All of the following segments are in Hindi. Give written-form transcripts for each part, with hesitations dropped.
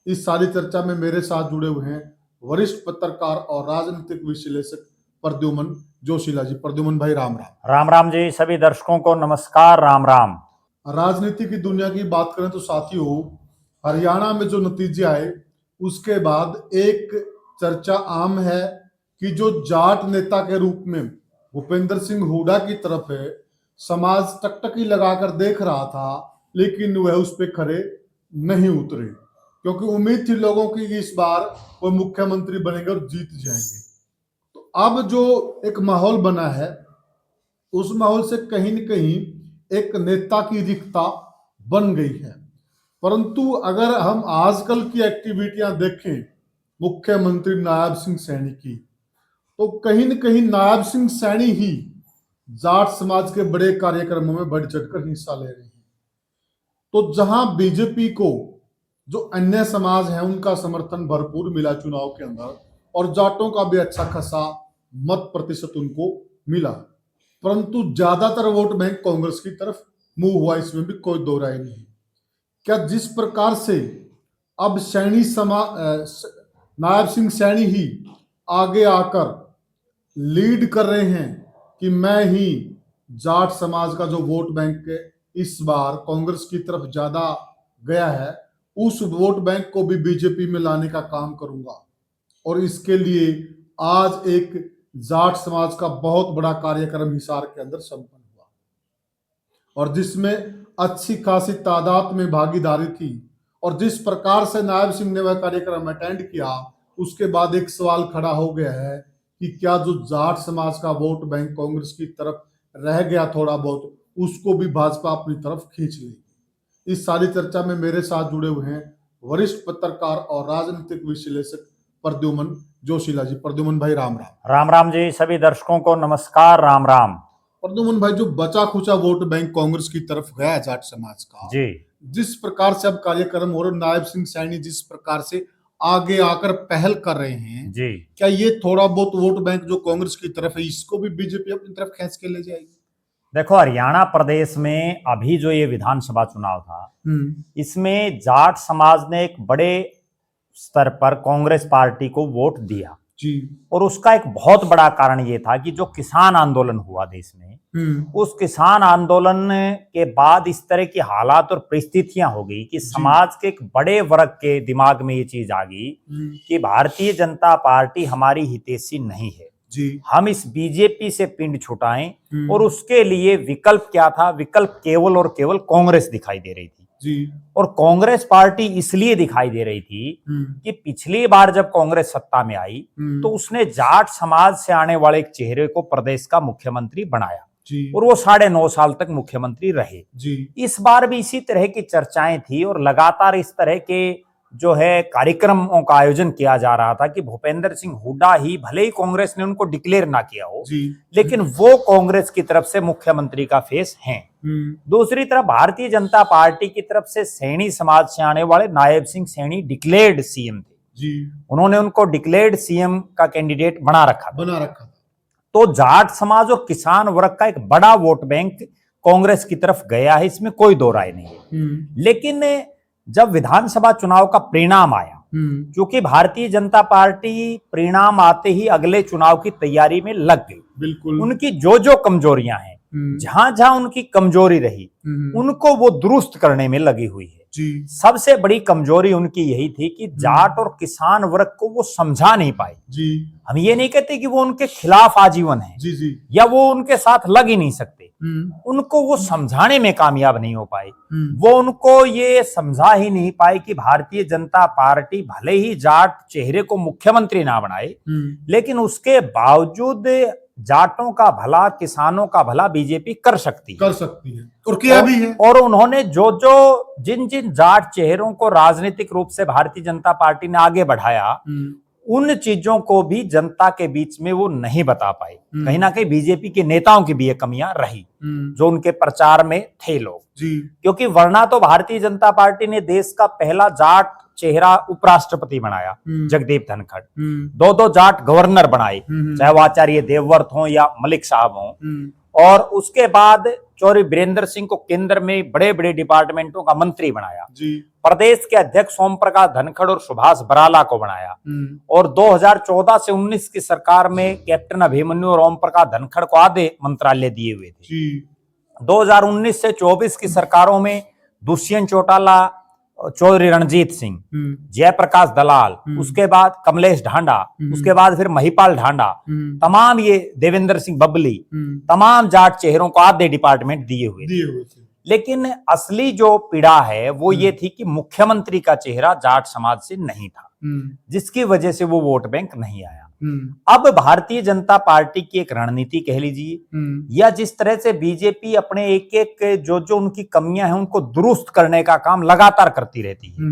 इस सारी चर्चा में मेरे साथ जुड़े हुए हैं वरिष्ठ पत्रकार और राजनीतिक विश्लेषक प्रद्युमन जोशीला जी। प्रद्युमन भाई राम राम। राम राम जी। सभी दर्शकों को नमस्कार। राम राम। राजनीति की दुनिया की बात करें तो साथियों, हरियाणा में जो नतीजे आए उसके बाद एक चर्चा आम है कि जो जाट नेता के रूप में भूपेंद्र सिंह हुड्डा की तरफ है, समाज टकटकी लगाकर देख रहा था, लेकिन वह उस पर खरे नहीं उतरे क्योंकि उम्मीद थी लोगों की कि इस बार वो मुख्यमंत्री बनेंगे और जीत जाएंगे। तो अब जो एक माहौल बना है उस माहौल से कहीं न कहीं एक नेता की रिक्तता बन गई है। परंतु अगर हम आजकल की एक्टिविटियां देखें मुख्यमंत्री नायब सिंह सैनी की, तो कहीं न कहीं नायब सिंह सैनी ही जाट समाज के बड़े कार्यक्रमों में बढ़ चढ़कर हिस्सा ले रहे हैं। तो जहां बीजेपी को जो अन्य समाज है उनका समर्थन भरपूर मिला चुनाव के अंदर और जाटों का भी अच्छा खासा मत प्रतिशत उनको मिला, परंतु ज्यादातर वोट बैंक कांग्रेस की तरफ मूव हुआ, इसमें भी कोई दो राय नहीं। क्या जिस प्रकार से अब नायब सिंह सैनी ही आगे आकर लीड कर रहे हैं कि मैं ही जाट समाज का जो वोट बैंक इस बार कांग्रेस की तरफ ज्यादा गया है, उस वोट बैंक को भी बीजेपी में लाने का काम करूंगा। और इसके लिए आज एक जाट समाज का बहुत बड़ा कार्यक्रम हिसार के अंदर संपन्न हुआ और जिसमें अच्छी खासी तादाद में भागीदारी थी। और जिस प्रकार से नायब सिंह ने वह कार्यक्रम अटेंड किया, उसके बाद एक सवाल खड़ा हो गया है कि क्या जो जाट समाज का वोट बैंक कांग्रेस की तरफ रह गया थोड़ा बहुत, उसको भी भाजपा अपनी तरफ खींच लेगी। इस सारी चर्चा में मेरे साथ जुड़े हुए हैं वरिष्ठ पत्रकार और राजनीतिक विश्लेषक प्रद्युमन जोशीला जी। प्रद्युमन भाई राम राम। राम राम जी। सभी दर्शकों को नमस्कार। राम राम। प्रद्युमन भाई, जो बचा खुचा वोट बैंक कांग्रेस की तरफ गया जाट समाज का जी, जिस प्रकार से अब कार्यक्रम हो रहा, नायब सिंह सैनी जिस प्रकार से आगे आकर पहल कर रहे हैं जी। क्या ये थोड़ा बहुत वोट बैंक जो कांग्रेस की तरफ है इसको भी बीजेपी अपनी तरफ खींच के ले जाएगी? देखो, हरियाणा प्रदेश में अभी जो ये विधानसभा चुनाव था, इसमें जाट समाज ने एक बड़े स्तर पर कांग्रेस पार्टी को वोट दिया जी। और उसका एक बहुत बड़ा कारण ये था कि जो किसान आंदोलन हुआ देश में, उस किसान आंदोलन के बाद इस तरह की हालात और परिस्थितियां हो गई कि समाज के एक बड़े वर्ग के दिमाग में ये चीज आ गई कि भारतीय जनता पार्टी हमारी हितैषी नहीं है जी। हम इस बीजेपी से पिंड छुटाएं। और उसके लिए विकल्प क्या था? विकल्प केवल और केवल कांग्रेस दिखाई दे रही थी जी। और कांग्रेस पार्टी इसलिए दिखाई दे रही थी कि पिछली बार जब कांग्रेस सत्ता में आई तो उसने जाट समाज से आने वाले एक चेहरे को प्रदेश का मुख्यमंत्री बनाया जी। और वो 9.5 साल तक मुख्यमंत्री रहे जी। इस बार भी इसी तरह की चर्चाएं थी और लगातार इस तरह के जो है कार्यक्रमों का आयोजन किया जा रहा था कि भूपेंद्र सिंह हुड्डा ही, भले ही कांग्रेस ने उनको डिक्लेयर ना किया हो, लेकिन वो कांग्रेस की तरफ से मुख्यमंत्री का फेस हैं। दूसरी तरफ भारतीय जनता पार्टी की तरफ से सैनी समाज से आने वाले नायब सिंह सैनी डिक्लेयर्ड सीएम थे जी। उन्होंने उनको डिक्लेयर्ड सीएम का कैंडिडेट बना रखा था। तो जाट समाज और किसान वर्ग का एक बड़ा वोट बैंक कांग्रेस की तरफ गया है, इसमें कोई दो राय नहीं है। लेकिन जब विधानसभा चुनाव का परिणाम आया, क्योंकि भारतीय जनता पार्टी परिणाम आते ही अगले चुनाव की तैयारी में लग गई, बिल्कुल उनकी जो जो कमजोरियां हैं, जहां जहां उनकी कमजोरी रही, उनको वो दुरुस्त करने में लगी हुई है जी। सबसे बड़ी कमजोरी उनकी यही थी कि जाट और किसान वर्ग को वो समझा नहीं पाए जी। हम ये नहीं कहते कि वो उनके खिलाफ आजीवन है जी जी। या वो उनके साथ लग ही नहीं सकते, उनको वो समझाने में कामयाब नहीं हो पाए। वो उनको ये समझा ही नहीं पाए कि भारतीय जनता पार्टी भले ही जाट चेहरे को मुख्यमंत्री ना बनाए, लेकिन उसके बावजूद जाटों का भला, किसानों का भला बीजेपी कर सकती है और किया भी है। और उन्होंने जिन जिन जाट चेहरों को राजनीतिक रूप से भारतीय जनता पार्टी ने आगे बढ़ाया, उन चीजों को भी जनता के बीच में वो नहीं बता पाए। कहीं ना कहीं बीजेपी के नेताओं की भी ये कमियां रही जो उनके प्रचार में थे लोग जी। क्योंकि वरना तो भारतीय जनता पार्टी ने देश का पहला जाट चेहरा उपराष्ट्रपति बनाया, जगदीप धनखड़, दो जाट गवर्नर बनाए, चाहे वो आचार्य देवव्रत हो या मलिक साहब हो, और उसके बाद चौधरी बीरेंद्र सिंह को केंद्र में बड़े बड़े डिपार्टमेंटों का मंत्री बनाया जी। प्रदेश के अध्यक्ष ओम प्रकाश धनखड़ और सुभाष बराला को बनाया और 2014 से 19 की सरकार में कैप्टन अभिमन्यु और ओम प्रकाश धनखड़ को आधे मंत्रालय दिए हुए थे। 2019 से 24 की सरकारों में दुष्यंत चौटाला, चौधरी रणजीत सिंह, जयप्रकाश दलाल, उसके बाद कमलेश ढांडा, उसके बाद फिर महिपाल ढांडा, तमाम ये देवेंद्र सिंह बबली, तमाम जाट चेहरों को आधे डिपार्टमेंट दिए हुए थे। लेकिन असली जो पीड़ा है वो ये थी कि मुख्यमंत्री का चेहरा जाट समाज से नहीं था, जिसकी वजह से वो वोट बैंक नहीं आया। अब भारतीय जनता पार्टी की एक रणनीति कह लीजिए या जिस तरह से बीजेपी अपने एक एक जो उनकी कमियां हैं उनको दुरुस्त करने का काम लगातार करती रहती है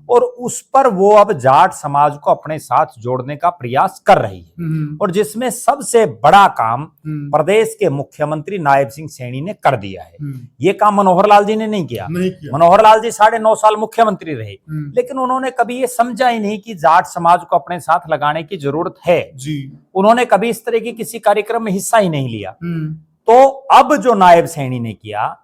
और उस पर वो अब जाट समाज को अपने साथ जोड़ने का प्रयास कर रही है और जिसमें सबसे बड़ा काम प्रदेश के मुख्यमंत्री नायब सिंह सैनी ने कर दिया है। ये काम मनोहर लाल जी ने नहीं किया। मनोहर लाल जी 9.5 साल मुख्यमंत्री रहे, लेकिन उन्होंने कभी ये समझा ही नहीं कि जाट समाज को अपने साथ लगाने की जरूरत है जी। उन्होंने कभी इस तरह की किसी कार्यक्रम में हिस्सा ही नहीं लिया। तो अब जो नायब सैनी ने किया,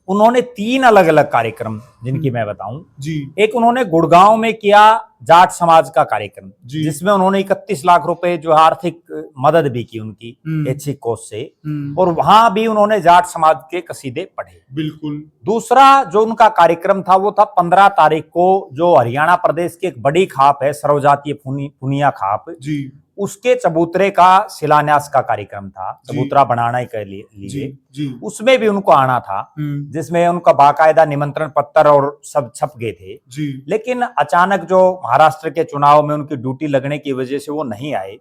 उन्होंने 3 अलग अलग कार्यक्रम जिनकी मैं बताऊं जी। एक उन्होंने गुड़गांव में किया जाट समाज का कार्यक्रम, जिसमें उन्होंने 31 लाख रुपए जो आर्थिक मदद भी की उनकी ऐच्छिक कोष से, और वहां भी उन्होंने जाट समाज के कसीदे पढ़े। बिल्कुल। दूसरा जो उनका कार्यक्रम था वो था 15 तारीख को, जो हरियाणा प्रदेश की एक बड़ी खाप है सर्वजातीय पुनिया खाप जी, उसके चबूतरे का शिलान्यास का कार्यक्रम था, चबूतरा बनाने के लिए उसमें भी उनको आना था, जिसमें उनका बाकायदा निमंत्रण पत्र और सब छप गए थे जी। लेकिन अचानक जो महाराष्ट्र के चुनाव में उनकी ड्यूटी लगने की वजह से वो नहीं आए,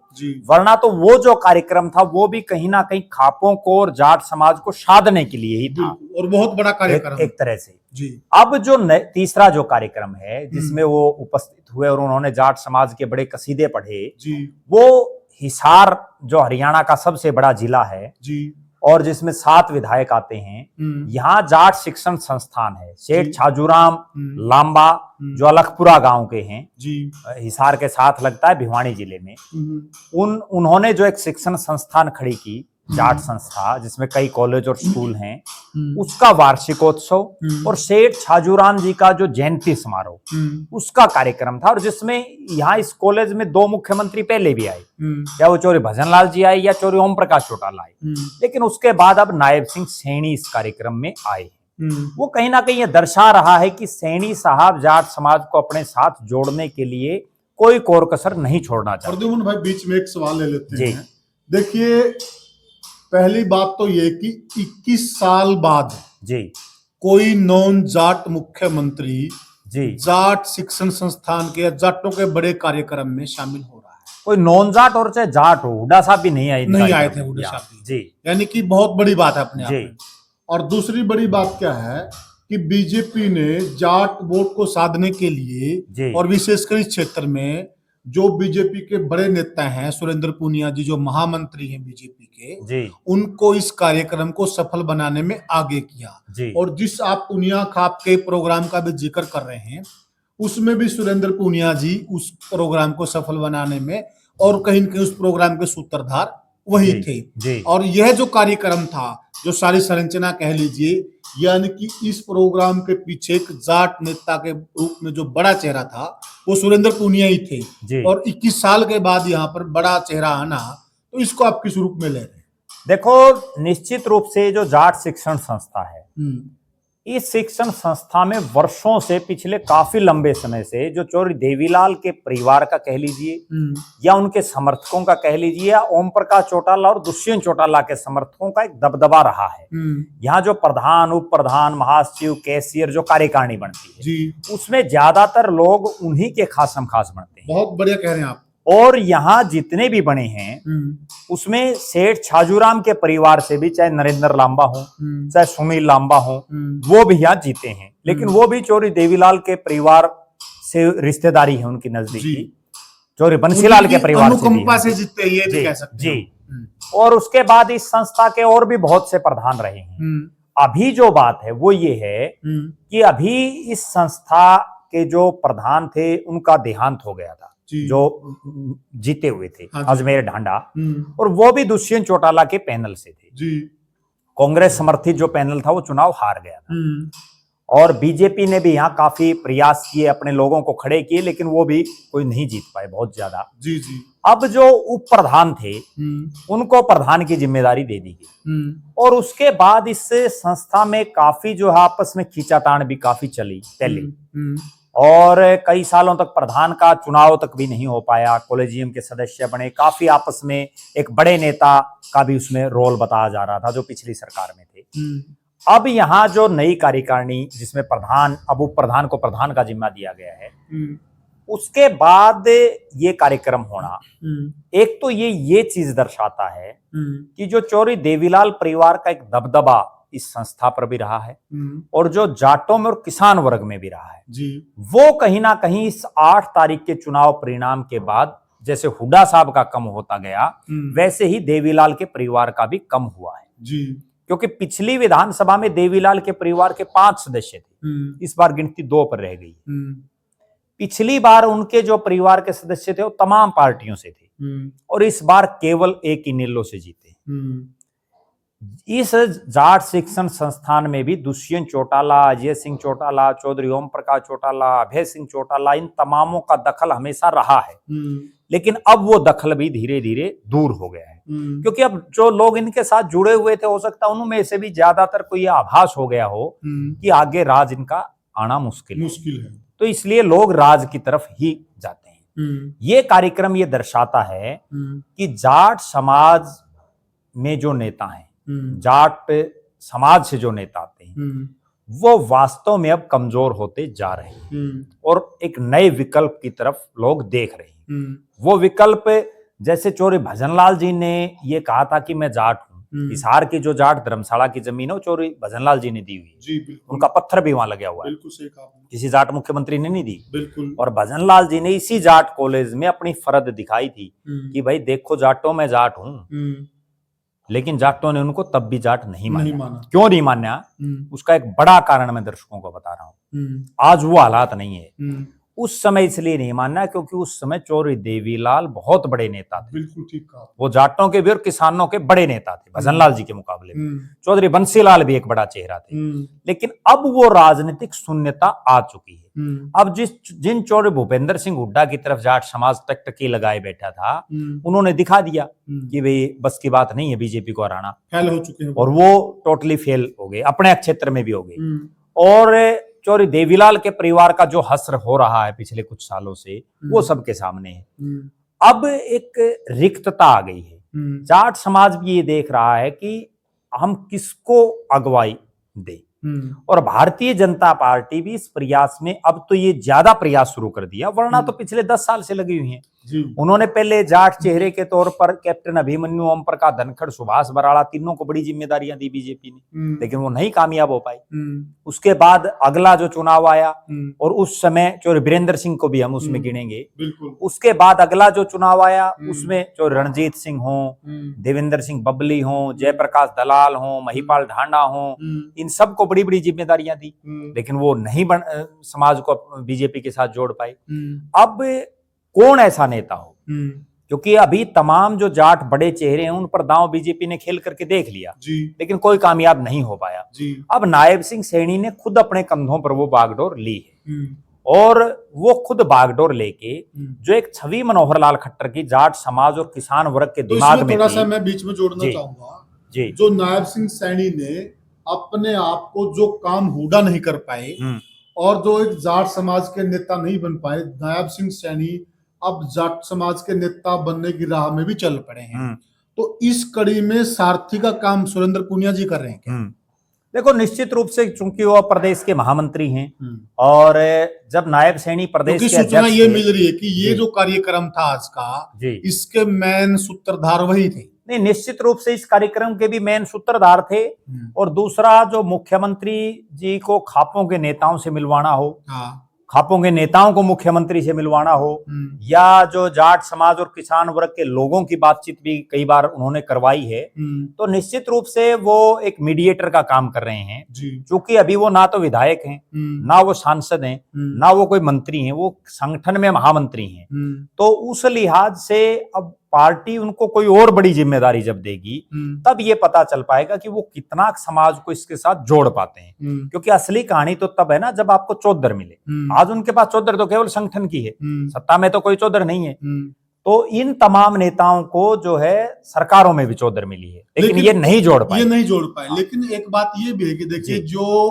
वरना तो वो जो कार्यक्रम था वो भी कहीं ना कहीं खापों को और जाट समाज को साधने के लिए ही था और बहुत बड़ा कार्यक्रम एक तरह से जी। अब जो तीसरा जो कार्यक्रम है जिसमें वो उपस्थित हुए और उन्होंने जाट समाज के बड़े कसीदे पढ़े जी, वो हिसार जो हरियाणा का सबसे बड़ा जिला है जी, और जिसमें 7 विधायक आते हैं। यहाँ जाट शिक्षण संस्थान है, सेठ छाजूराम लांबा जो अलखपुरा गांव के हैं जी, हिसार के साथ लगता है भिवानी जिले में। उन्होंने जो एक शिक्षण संस्थान खड़ी की, जाट संस्था, जिसमें कई कॉलेज और स्कूल हैं, उसका वार्षिकोत्सव और सेठ छाजूराम जी का जो जयंती समारोह उसका कार्यक्रम था, और जिसमें यहाँ इस कॉलेज में 2 मुख्यमंत्री पहले भी आए, या वो चौधरी भजनलाल जी आए या चौधरी ओम प्रकाश चौटाला आए, लेकिन उसके बाद अब नायब सिंह सैनी इस कार्यक्रम में आए। वो कहीं ना कहीं ये दर्शा रहा है कि सैनी साहब जाट समाज को अपने साथ जोड़ने के लिए कोई कोर कसर नहीं छोड़ना चाहते। प्रद्युम्न भाई बीच में एक सवाल ले लेते हैं। देखिए, पहली बात तो ये कि 21 साल बाद जी कोई नॉन जाट मुख्यमंत्री जी जाट शिक्षण संस्थान के, जाटों के बड़े कार्यक्रम में शामिल हो रहा है। कोई नॉन जाट और चाहे जाट हो, हुड्डा साहब भी नहीं आए थे हुड्डा साहब जी, यानी कि बहुत बड़ी बात है अपने आप में। और दूसरी बड़ी बात क्या है कि बीजेपी ने जाट वोट को साधने के लिए, और विशेषकर इस क्षेत्र में जो बीजेपी के बड़े नेता हैं, सुरेंद्र पूनिया जी जो महामंत्री हैं बीजेपी के, उनको इस कार्यक्रम को सफल बनाने में आगे किया। और जिस आप पूनिया खाप के प्रोग्राम का भी जिक्र कर रहे हैं, उसमें भी सुरेंद्र पूनिया जी उस प्रोग्राम को सफल बनाने में और कहीं न कहीं उस प्रोग्राम के सूत्रधार वही थे। और यह जो कार्यक्रम था, जो सारी संरचना कह लीजिए, यानी कि इस प्रोग्राम के पीछे एक जाट नेता के रूप में जो बड़ा चेहरा था वो सुरेंद्र पूनिया ही थे। और 21 साल के बाद यहाँ पर बड़ा चेहरा आना, तो इसको आप किस रूप में ले रहे हैं? देखो, निश्चित रूप से जो जाट शिक्षण संस्था है, इस शिक्षण संस्था में वर्षों से, पिछले काफी लंबे समय से, जो चौधरी देवीलाल के परिवार का कह लीजिए या उनके समर्थकों का कह लीजिए, या ओम प्रकाश चौटाला और दुष्यंत चौटाला के समर्थकों का एक दबदबा रहा है। यहाँ जो प्रधान, उप प्रधान, महासचिव, कैशियर जो कार्यकारिणी बनती है जी, उसमें ज्यादातर लोग उन्हीं के खासम खास बनते हैं। बहुत बढ़िया कह रहे हैं आप। और यहाँ जितने भी बने हैं उसमें सेठ छाजूराम के परिवार से भी, चाहे नरेंद्र लांबा हो, चाहे सुनील लांबा हो, वो भी यहाँ जीते हैं। लेकिन वो भी चौधरी देवीलाल के परिवार से रिश्तेदारी है उनकी नजदीकी, चौधरी बंसीलाल के परिवार से जीते, ये भी कह सकते हैं जी। और उसके बाद इस संस्था के और भी बहुत से प्रधान रहे हैं। अभी जो बात है वो ये है कि अभी इस संस्था के जो प्रधान थे उनका देहांत हो गया था, जो जीते हुए थे, अजमेर ढांडा, और वो भी दुष्यंत चौटाला के पैनल से थे जी। कांग्रेस समर्थित जो पैनल था वो चुनाव हार गया था। और बीजेपी ने भी यहाँ काफी प्रयास किए, अपने लोगों को खड़े किए, लेकिन वो भी कोई नहीं जीत पाए बहुत ज्यादा। जी जी। अब जो उप प्रधान थे उनको प्रधान की जिम्मेदारी दे दी गई, और उसके बाद इस संस्था में काफी जो है आपस में खींचातान भी काफी चली पहले, और कई सालों तक प्रधान का चुनाव तक भी नहीं हो पाया। कॉलेजियम के सदस्य बने, काफी आपस में एक बड़े नेता का भी उसमें रोल बताया जा रहा था जो पिछली सरकार में थे। अब यहाँ जो नई कार्यकारिणी जिसमें प्रधान, अब उप प्रधान को प्रधान का जिम्मा दिया गया है, उसके बाद ये कार्यक्रम होना, एक तो ये चीज दर्शाता है कि जो चौधरी देवीलाल परिवार का एक दबदबा इस संस्था पर भी रहा है, और जो जाटों में और किसान वर्ग में भी रहा है जी, वो कहीं ना कहीं इस 8 तारीख के चुनाव परिणाम के बाद जैसे हुड्डा साहब का कम होता गया, वैसे ही देवीलाल के परिवार का भी कम हुआ है जी। क्योंकि पिछली विधानसभा में देवीलाल के परिवार के 5 सदस्य थे, इस बार गिनती 2 पर रह गई। पिछली बार उनके जो परिवार के सदस्य थे वो तमाम पार्टियों से थे, और इस बार केवल एक इनेलो से जीते। इस जाट शिक्षण संस्थान में भी दुष्यंत चौटाला, अजय सिंह चौटाला, चौधरी ओम प्रकाश चौटाला, अभय सिंह चौटाला, इन तमामों का दखल हमेशा रहा है, लेकिन अब वो दखल भी धीरे धीरे दूर हो गया है, क्योंकि अब जो लोग इनके साथ जुड़े हुए थे, हो सकता है उनमें से भी ज्यादातर को यह आभास हो गया हो कि आगे राज इनका आना मुश्किल है, तो इसलिए लोग राज की तरफ ही जाते हैं। ये कार्यक्रम ये दर्शाता है कि जाट समाज में जो नेता हैं, जाट समाज से जो नेता आते हैं, वो वास्तव में अब कमजोर होते जा रहे हैं, और एक नए विकल्प की तरफ लोग देख रहे हैं। वो विकल्प जैसे चौधरी भजनलाल जी ने ये कहा था कि मैं जाट हूँ, हिसार की जो जाट धर्मशाला की जमीन है वो चौधरी भजनलाल जी ने दी हुई है जी, उनका पत्थर भी वहां लगा हुआ है, बिल्कुल सही कहा, किसी जाट मुख्यमंत्री ने नहीं दी। बिल्कुल। और भजनलाल जी ने इसी जाट कॉलेज में अपनी फर्द दिखाई थी कि भाई देखो जाटों में जाट हूँ, लेकिन जाटों ने उनको तब भी जाट नहीं माना। क्यों नहीं माना, उसका एक बड़ा कारण मैं दर्शकों को बता रहा हूँ। आज वो हालात नहीं है, उस समय इसलिए नहीं मानना क्योंकि उस समय चौधरी देवीलाल बहुत बड़े नेता थे, बिल्कुल ठीक कहा, वो जाटों के भी और किसानों के बड़े नेता थे भजनलाल जी के मुकाबले में। चौधरी बंसीलाल भी एक बड़ा चेहरा थे, लेकिन अब वो राजनीतिक शून्यता आ चुकी है। अब जिन चौधरी भूपेंद्र सिंह हुड्डा की तरफ जाट समाज टकटकी लगाए बैठा था, उन्होंने दिखा दिया कि भाई बस की बात नहीं है बीजेपी को हराना, फेल हो चुके हैं, और वो टोटली फेल हो गए, अपने क्षेत्र में भी हो गए। और चौधरी देवीलाल के परिवार का जो हश्र हो रहा है पिछले कुछ सालों से, वो सबके सामने है। अब एक रिक्तता आ गई है, जाट समाज भी ये देख रहा है कि हम किसको अगुवाई दें, और भारतीय जनता पार्टी भी इस प्रयास में अब तो ये ज्यादा प्रयास शुरू कर दिया, वरना तो पिछले 10 साल से लगी हुई हैं। उन्होंने पहले जाट चेहरे के तौर पर कैप्टन अभिमन्यु, ओम प्रकाश धनखड़, सुभाष बराड़ा, तीनों को बड़ी जिम्मेदारियां दी बीजेपी ने, लेकिन वो नहीं कामयाब हो पाई। उसके बाद अगला जो चुनाव आया, और उस समय चौधरी वीरेंद्र सिंह को भी हम उसमें गिनेंगे, उसके बाद अगला जो चुनाव आया उसमें चौधरी रणजीत सिंह हो, देवेंद्र सिंह बबली हो, जयप्रकाश दलाल हो, महिपाल ढांडा हो, इन सबको बड़ी बड़ी जिम्मेदारियां दी, लेकिन वो नहीं समाज को बीजेपी के साथ जोड़ पाए। अब कौन ऐसा नेता हो, क्योंकि अभी तमाम जो जाट बड़े चेहरे हैं उन पर दांव बीजेपी ने खेल करके देख लिया, लेकिन कोई कामयाब नहीं हो पाया। अब नायब सिंह सैनी ने खुद अपने कंधों पर वो बागडोर ली है, और वो खुद बागडोर लेके जो एक छवि मनोहर लाल खट्टर की जाट समाज और किसान वर्ग के दिमाग में थोड़ा सा मैं बीच में जोड़ना चाहूंगा जी, जो नायब सिंह सैनी ने अपने आप को जो काम हुड्डा नहीं कर पाए, और जो एक जाट समाज के नेता नहीं बन पाए, नायब सिंह सैनी अब जाट समाज के नेता बनने की राह में भी चल पड़े हैं। तो इस कड़ी में सारथी का काम सुरेंद्र पुनिया जी कर रहे हैं क्या? देखो, निश्चित रूप से चूंकि वो प्रदेश के महामंत्री हैं, और जब नायब सैनी प्रदेश के सूचना ये मिल रही है कि ये जो कार्यक्रम था आज का, इसके मेन सूत्रधार वही थे। नहीं, निश्चित रूप से इस कार्यक्रम के भी मेन सूत्रधार थे, और दूसरा जो मुख्यमंत्री जी को खापों के नेताओं से मिलवाना हो, खापों के नेताओं को मुख्यमंत्री से मिलवाना हो, या जो जाट समाज और किसान वर्ग के लोगों की बातचीत भी कई बार उन्होंने करवाई है, तो निश्चित रूप से वो एक मीडिएटर का काम कर रहे हैं। क्योंकि अभी वो ना तो विधायक हैं, ना वो सांसद हैं, ना वो कोई मंत्री हैं, वो संगठन में महामंत्री हैं। तो उस लिहाज से अब पार्टी उनको कोई और बड़ी जिम्मेदारी जब देगी तब ये पता चल पाएगा कि वो कितना समाज को इसके साथ जोड़ पाते हैं। क्योंकि असली कहानी तो तब है ना जब आपको चौधर मिले। आज उनके पास चौधर तो केवल संगठन की है, सत्ता में तो कोई चौधर नहीं है। तो इन तमाम नेताओं को जो है सरकारों में भी चौधर मिली है, लेकिन ये नहीं जोड़ पाए। ये नहीं जोड़ पाए। लेकिन एक बात ये भी है कि देखिए, जो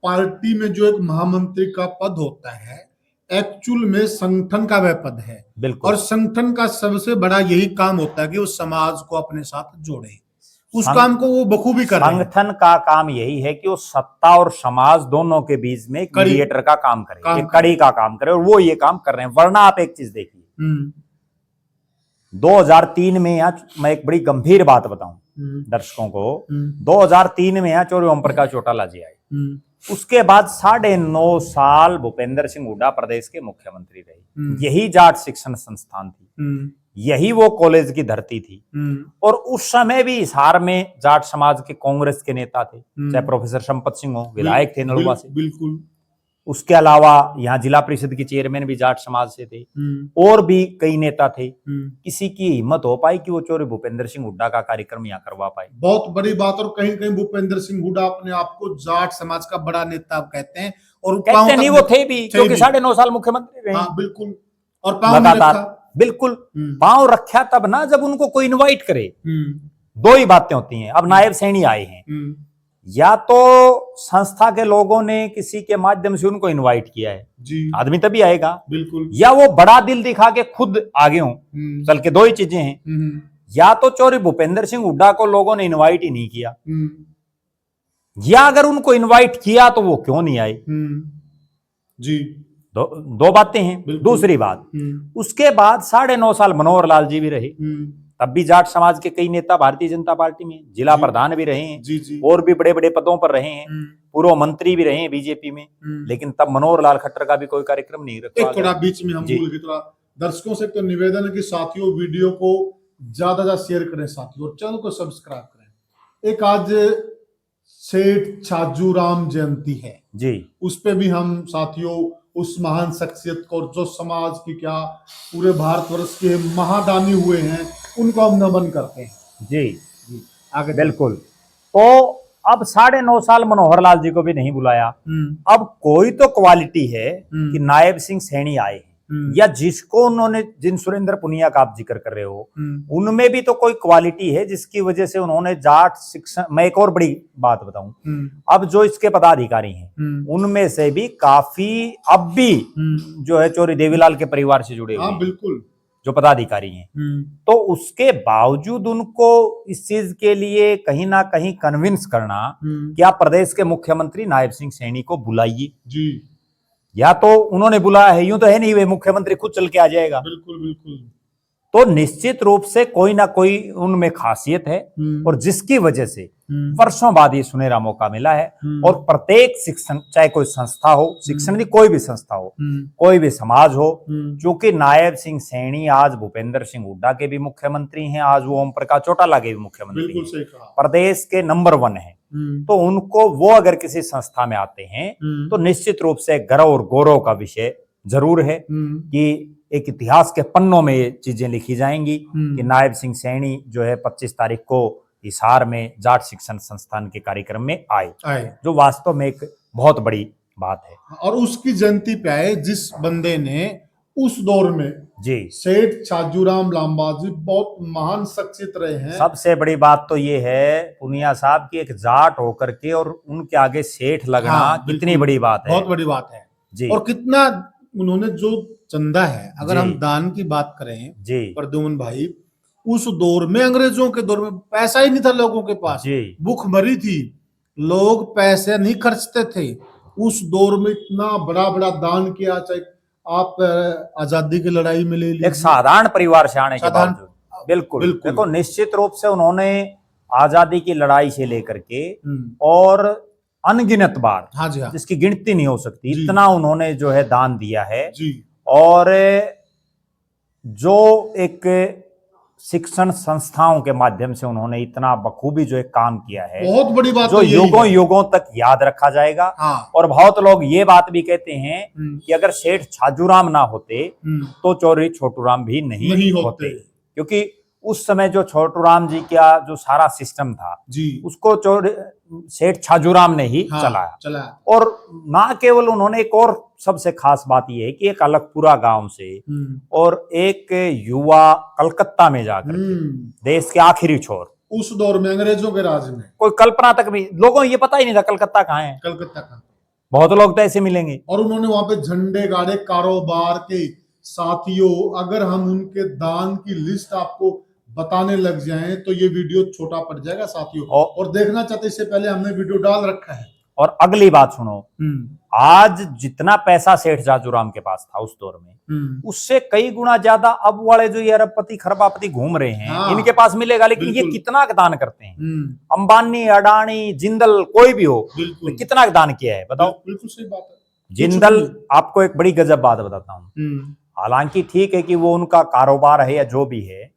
पार्टी में जो एक महामंत्री का पद होता है, एक्चुअल में संगठन का वह पद है। बिल्कुल। और संगठन का सबसे बड़ा यही काम होता है कि वो समाज को अपने साथ जोड़े। उस काम को वो बखूबी कर रहे हैं। संगठन का काम यही है कि वो सत्ता और समाज दोनों के बीच में एक मीडिएटर का काम करे, एक कड़ी का काम करे, और वो ये काम कर रहे हैं। वरना आप एक चीज देखिए, 2003 में यहाँ मैं एक बड़ी गंभीर बात बताऊं दर्शकों को, 2003 में यहाँ चौधरी ओम प्रकाश चौटाला जी आए। उसके बाद 9.5 साल भूपेंद्र सिंह हुड्डा प्रदेश के मुख्यमंत्री रहे। यही जाट शिक्षण संस्थान थी, यही वो कॉलेज की धरती थी। और उस समय भी हिसार में जाट समाज के कांग्रेस के नेता थे, चाहे प्रोफेसर संपत सिंह हो, विधायक थे नलुआ से। बिल्कुल। उसके अलावा यहाँ जिला परिषद की चेयरमैन भी जाट समाज से थे, और भी कई नेता थे। किसी की हिम्मत हो पाई कि वो चौधरी भूपेंद्र सिंह हुड्डा का कार्यक्रम यहाँ करवा पाए? बहुत बड़ी बात। और कहीं कहीं भूपेंद्र सिंह हुड्डा अपने आप को जाट समाज का बड़ा नेता कहते हैं, और कहते नहीं, वो थे भी, क्योंकि 9.5 साल मुख्यमंत्री रहे। हाँ, बिल्कुल। और पांव लगातार, बिल्कुल पांव रखा तब ना जब उनको कोई इनवाइट करे। दो ही बातें होती हैं। अब नायब सैनी आए हैं, या तो संस्था के लोगों ने किसी के माध्यम से उनको इनवाइट किया है जी, आदमी तभी आएगा। बिल्कुल। या वो बड़ा दिल दिखा के खुद आगे हों, चल के। दो ही चीजें हैं। या तो चौधरी भूपेंद्र सिंह हुड्डा को लोगों ने इनवाइट ही नहीं किया, या अगर उनको इनवाइट किया तो वो क्यों नहीं आए जी। दो बातें हैं। दूसरी बात, उसके बाद 9.5 साल मनोहर लाल जी भी रहे, तब भी जाट समाज के कई नेता भारतीय जनता पार्टी में जिला प्रधान भी रहे हैं, जी। और भी बड़े बड़े पदों पर रहे हैं, पूर्व मंत्री भी रहे हैं बीजेपी में। लेकिन तब मनोहर लाल खट्टर का भी कोई कार्यक्रम नहीं रखा। थोड़ा बीच में हम भूल गए। थोड़ा दर्शकों से तो निवेदन है कि साथियों वीडियो को ज्यादा शेयर करें साथियों, और चैनल को सब्सक्राइब करें। एक आज सेठ छाजूराम जयंती है जी, उस पे भी हम साथियों उस महान शख्सियत को, जो समाज की क्या पूरे भारतवर्ष के महादानी हुए हैं, उनको हम नमन करते हैं जी। आगे बिल्कुल। तो अब 9.5 साल मनोहर लाल जी को भी नहीं बुलाया। अब कोई तो क्वालिटी है कि नायब सिंह सैनी आए हैं, या जिसको उन्होंने, जिन सुरेंद्र पुनिया का आप जिक्र कर रहे हो, उनमें भी तो कोई क्वालिटी है जिसकी वजह से उन्होंने जाट शिक्षण। मैं एक और बड़ी बात बताऊं, अब जो इसके पदाधिकारी हैं उनमें से भी काफी अब भी जो है चौधरी देवीलाल के परिवार से जुड़े हुए हैं, बिल्कुल, जो पदाधिकारी हैं। तो उसके बावजूद उनको इस चीज के लिए कहीं ना कहीं कन्विंस करना कि आप प्रदेश के मुख्यमंत्री नायब सिंह सैनी को बुलाइए जी। या तो उन्होंने बुलाया है, यूं तो है नहीं वे मुख्यमंत्री खुद चल के आ जाएगा। बिल्कुल बिल्कुल। तो निश्चित रूप से कोई ना कोई उनमें खासियत है, और जिसकी वजह से वर्षों बाद ये सुनहरा मौका मिला है। और प्रत्येक शिक्षण, चाहे कोई संस्था हो, शिक्षण की कोई भी संस्था हो, कोई भी समाज हो, क्योंकि नायब सिंह सैनी आज भूपेंद्र सिंह हुड्डा के भी मुख्यमंत्री हैं, आज वो ओम प्रकाश चौटाला के भी मुख्यमंत्री हैं, प्रदेश के नंबर 1 है। तो उनको, वो अगर किसी संस्था में आते हैं तो निश्चित रूप से गर्व और गौरव का विषय जरूर है कि एक इतिहास के पन्नों में ये चीजें लिखी जाएंगी कि नायब सिंह सैनी जो है 25 तारीख को हिसार में जाट शिक्षण संस्थान के कार्यक्रम में आए, जो वास्तव में एक बहुत बड़ी बात है। और उसकी जयंती पे आए जिस बंदे ने उस दौर में जी, सेठ छाजूराम लांबा जी बहुत महान शख्सियत रहे हैं। सबसे बड़ी बात तो ये है पुनिया साहब की, एक जाट होकर के और उनके आगे सेठ लगना, कितनी बड़ी बात है, बहुत बड़ी बात है जी। और कितना उन्होंने जो चंदा है, अगर हम दान की बात करें जी, प्रद्युम्न भाई, उस दौर में, अंग्रेजों के दौर में पैसा ही नहीं था लोगों के पास, भूखमरी थी, लोग पैसे नहीं खर्चते थे। उस दौर में इतना बड़ा बड़ा दान किया, चाहे आप आजादी की लड़ाई में ले लीजिए, एक साधारण परिवार से आने के बावजूद। बिल्कुल। देखो, निश्चित रूप से उन्होंने आजादी की लड़ाई से लेकर के और अनगिनत बार, हाँ जी, हाँ, जिसकी गिनती नहीं हो सकती, इतना उन्होंने जो है दान दिया है जी। और जो एक शिक्षण संस्थाओं के माध्यम से उन्होंने इतना बखूबी जो एक काम किया है, बहुत बड़ी बात, जो युगों युगों तक याद रखा जाएगा। हाँ। और बहुत लोग ये बात भी कहते हैं कि अगर सेठ छाजूराम ना होते तो चौधरी छोटूराम भी नहीं होते, क्योंकि उस समय जो छोटूराम जी का जो सारा सिस्टम था जी उसको सेठ छाजूराम ने ही हाँ चलाया। चलाया। और ना केवल उन्होंने, एक और सबसे खास बात यह है कि एक अलगपुरा गांव से और एक युवा कलकत्ता में जाकर के देश के आखिरी छोर, उस दौर में अंग्रेजों के राज में कोई कल्पना तक भी, लोगों को ये पता ही नहीं था कलकत्ता कहाँ है। कलकत्ता का, बहुत लोग तो ऐसे मिलेंगे। और उन्होंने वहां पे झंडे गाड़े। कारोबार के साथियों, अगर हम उनके दान की लिस्ट आपको बताने लग जाएं तो ये वीडियो छोटा पड़ जाएगा साथियों। और देखना चाहते इससे पहले हमने वीडियो डाल रखा है। और अगली बात सुनो, आज जितना पैसा सेठ जाजूराम के पास था उस दौर में, उससे कई गुना ज्यादा अब वाले जो ये अरबपति खरबापति घूम रहे हैं, हाँ, इनके पास मिलेगा। लेकिन ये कितना दान करते हैं, अंबानी, अडानी, जिंदल, कोई भी हो, तो कितना दान किया है बताओ। बिल्कुल सही बात है। जिंदल, आपको एक बड़ी गजब बात बताता हूँ। हालांकि ठीक है कि वो उनका कारोबार है या जो भी है,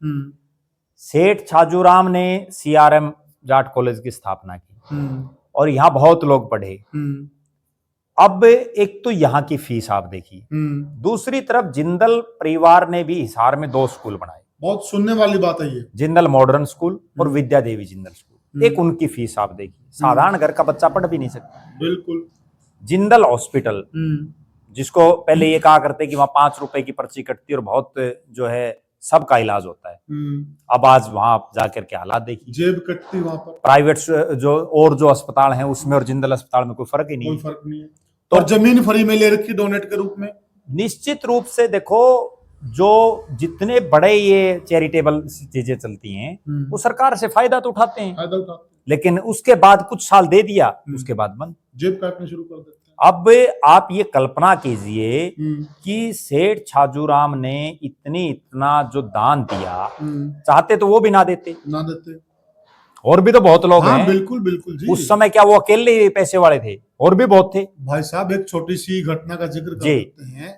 सेठ छाजूराम ने CRM जाट कॉलेज की स्थापना की और यहाँ बहुत लोग पढ़े। अब एक तो यहाँ की फीस आप देखिए, दूसरी तरफ जिंदल परिवार ने भी हिसार में 2 स्कूल बनाए। बहुत सुनने वाली बात है ये, जिंदल मॉडर्न स्कूल और विद्या देवी जिंदल स्कूल। एक उनकी फीस आप देखिए, साधारण घर का बच्चा पढ़ भी नहीं सकता। बिल्कुल। जिंदल हॉस्पिटल, जिसको पहले ये कहा करते कि वहां 5 रुपए की पर्ची कटती और बहुत जो है सबका इलाज होता है, अब आज वहां जाकर के हालात देखिए, जेब कटती वहां पर। प्राइवेट जो अस्पताल हैं उसमें और जिंदल अस्पताल में कोई फर्क ही नहीं, कोई फर्क नहीं है। तो जमीन फ्री में ले रखी डोनेट के रूप में। निश्चित रूप से देखो, जो जितने बड़े ये चैरिटेबल चीजें चलती हैं वो सरकार से फायदा तो उठाते हैं, लेकिन उसके बाद कुछ साल दे दिया, उसके बाद बंद, जेब काटने शुरू कर देते हैं। अब आप ये कल्पना कीजिए कि सेठ छाजूराम ने इतना जो दान दिया, चाहते तो वो भी ना देते। और भी तो बहुत लोग हैं। बिल्कुल बिल्कुल जी। उस समय क्या वो अकेले ही पैसे वाले थे? और भी बहुत थे। भाई साहब, एक छोटी सी घटना का जिक्र कर देते हैं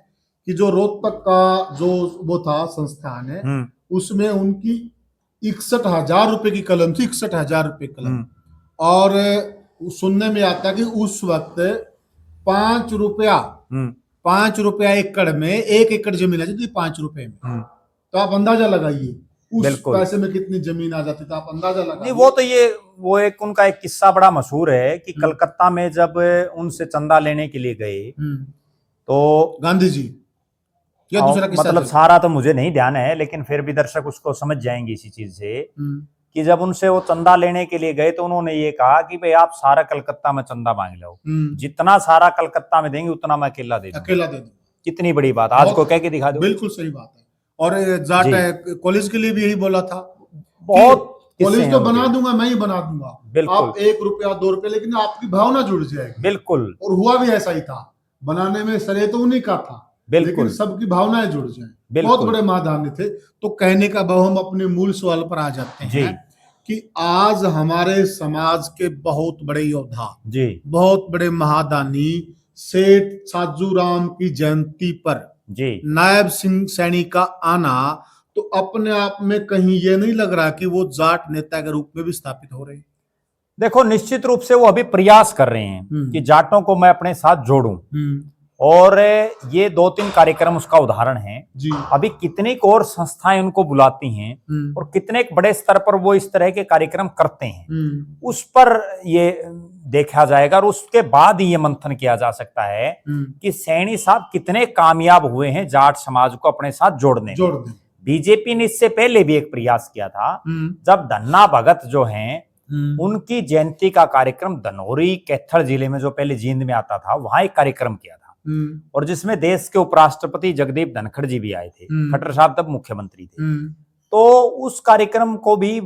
कि जो रोहतक का जो वो था संस्थान है, उसमें उनकी 61,000 रुपए की कलम थी। 61,000 रुपए कलम। और सुनने में आता कि उस वक्त 5 रुपया एकड़ में, 1 एकड़ जमीन आ जाती 5 रुपए में। तो आप अंदाजा लगाइए उस पैसे में कितनी जमीन आ जाती, तो आप अंदाजा लगाइए। वो एक उनका एक किस्सा बड़ा मशहूर है कि कलकत्ता में जब उनसे चंदा लेने के लिए गए तो गांधी जी, या दूसरा किस्सा, मतलब सारा तो मुझे नहीं ध्यान है, लेकिन फिर भी दर्शक उसको समझ जाएंगे इसी चीज से, कि जब उनसे वो चंदा लेने के लिए गए तो उन्होंने ये कहा कि भाई आप सारा कलकत्ता में चंदा मांग लो, जितना सारा कलकत्ता में देंगे उतना मैं अकेला दे दूं। कितनी बड़ी बात, आज को कह के दिखा दो। बिल्कुल सही बात है। और जाट कॉलेज के लिए भी यही बोला था, बहुत कॉलेज तो बना दूंगा, मैं ही बना दूंगा, आप 1 रुपया 2 रुपए, लेकिन आपकी भावना जुड़ जाएगी। बिल्कुल। और हुआ भी ऐसा ही था, बनाने में श्रेय तो उन्हीं का था, लेकिन सबकी भावनाएं जुड़ जाए। बहुत बड़े महादानी थे। तो कहने का भाव, हम अपने मूल सवाल पर आ जाते हैं कि आज हमारे समाज के बहुत बड़े योद्धा, बहुत बड़े महादानी सेठ छाजूराम की जयंती पर नायब सिंह सैनी का आना, तो अपने आप में कहीं ये नहीं लग रहा कि वो जाट नेता के रूप में भी स्थापित हो रहे हैं? देखो, निश्चित रूप से वो अभी प्रयास कर रहे हैं कि जाटों को मैं अपने साथ जोड़ूं, और ये 2-3 कार्यक्रम उसका उदाहरण है। अभी कितनी और संस्थाएं उनको बुलाती हैं और कितने बड़े स्तर पर वो इस तरह के कार्यक्रम करते हैं, उस पर ये देखा जाएगा। और उसके बाद ही ये मंथन किया जा सकता है कि सैनी साहब कितने कामयाब हुए हैं जाट समाज को अपने साथ जोड़ने में। बीजेपी ने इससे पहले भी एक प्रयास किया था, जब धन्ना भगत जो हैं उनकी जयंती का कार्यक्रम धनौरी कैथल जिले में, जो पहले जींद में आता था, वहां एक कार्यक्रम किया था, और जिसमें देश के उपराष्ट्रपति जगदीप धनखड़ जी भी आए थे। खट्टर साहब तब मुख्यमंत्री थे। तो उस कार्यक्रम को भी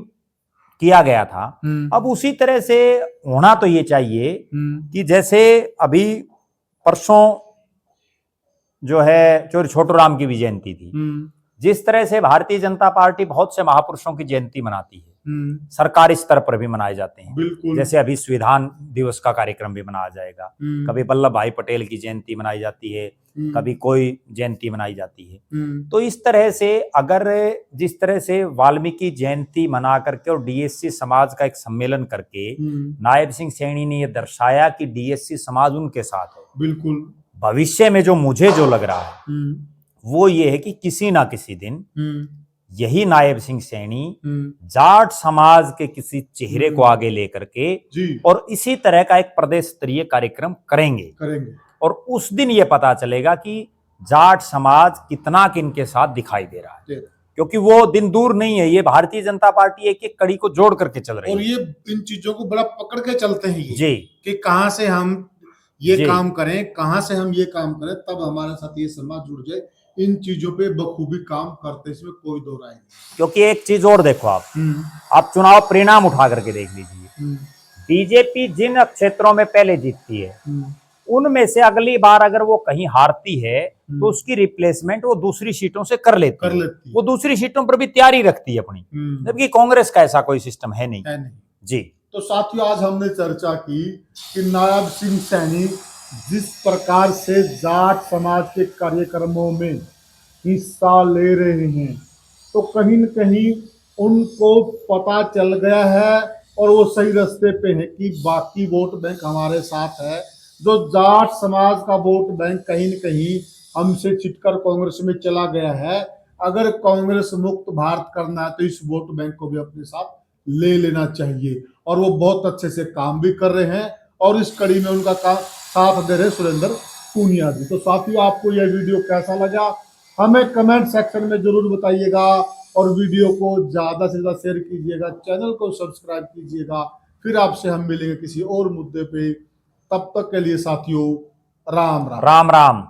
किया गया था। अब उसी तरह से होना तो ये चाहिए कि जैसे अभी परसों जो है चोरी छोटूराम की भी जयंती थी, जिस तरह से भारतीय जनता पार्टी बहुत से महापुरुषों की जयंती मनाती है, सरकारी स्तर पर भी मनाए जाते हैं। जैसे अभी संविधान दिवस का कार्यक्रम भी मनाया जाएगा, कभी वल्लभ भाई पटेल की जयंती मनाई जाती है, कभी कोई जयंती मनाई जाती है। तो इस तरह से अगर जिस तरह से वाल्मीकि जयंती मना करके और डीएससी समाज का एक सम्मेलन करके नायब सिंह सैनी ने यह दर्शाया कि डीएससी समाज उनके साथ है। बिल्कुल। भविष्य में जो मुझे जो लग रहा है वो ये है कि किसी ना किसी दिन यही नायब सिंह सैनी जाट समाज के किसी चेहरे को आगे लेकर के जी और इसी तरह का एक प्रदेश स्तरीय कार्यक्रम करेंगे और उस दिन ये पता चलेगा कि जाट समाज कितना किनके साथ दिखाई दे रहा है, क्योंकि वो दिन दूर नहीं है। ये भारतीय जनता पार्टी एक एक कड़ी को जोड़ करके चल रही और है ये इन चीजों को बड़ा पकड़ के चलते हैं ये जी कि कहां से हम ये जी। काम करें, कहां से हम ये काम करें, तब हमारे साथ ये समाज जुड़ जाए। इन चीजों पे बखूबी काम करते हैं, इसमें कोई दो राय नहीं। क्योंकि एक चीज और देखो आप चुनाव परिणाम उठा करके देख लीजिए। बीजेपी जिन क्षेत्रों में पहले जीतती है उनमें से अगली बार अगर वो कहीं हारती है तो उसकी रिप्लेसमेंट वो दूसरी सीटों से कर लेती है। वो दूसरी सीटों पर भी तैयारी रखती है अपनी, जबकि कांग्रेस का ऐसा कोई सिस्टम है नहीं जी। तो साथियों, आज हमने चर्चा की कि नायब सिंह सैनी जिस प्रकार से जाट समाज के कार्यक्रमों में हिस्सा ले रहे हैं, तो कहीं न कहीं उनको पता चल गया है और वो सही रास्ते पे है कि बाकी वोट बैंक हमारे साथ है। जो जाट समाज का वोट बैंक कहीं न कहीं हमसे छिटकर कांग्रेस में चला गया है, अगर कांग्रेस मुक्त भारत करना है तो इस वोट बैंक को भी अपने साथ ले लेना चाहिए। और वो बहुत अच्छे से काम भी कर रहे हैं और इस कड़ी में उनका साथ दे रहे सुरेंद्र पूनिया जी। तो साथियों, आपको यह वीडियो कैसा लगा हमें कमेंट सेक्शन में जरूर बताइएगा और वीडियो को ज्यादा से ज्यादा शेयर कीजिएगा, चैनल को सब्सक्राइब कीजिएगा। फिर आपसे हम मिलेंगे किसी और मुद्दे पे। तब तक के लिए साथियों, राम राम। राम राम।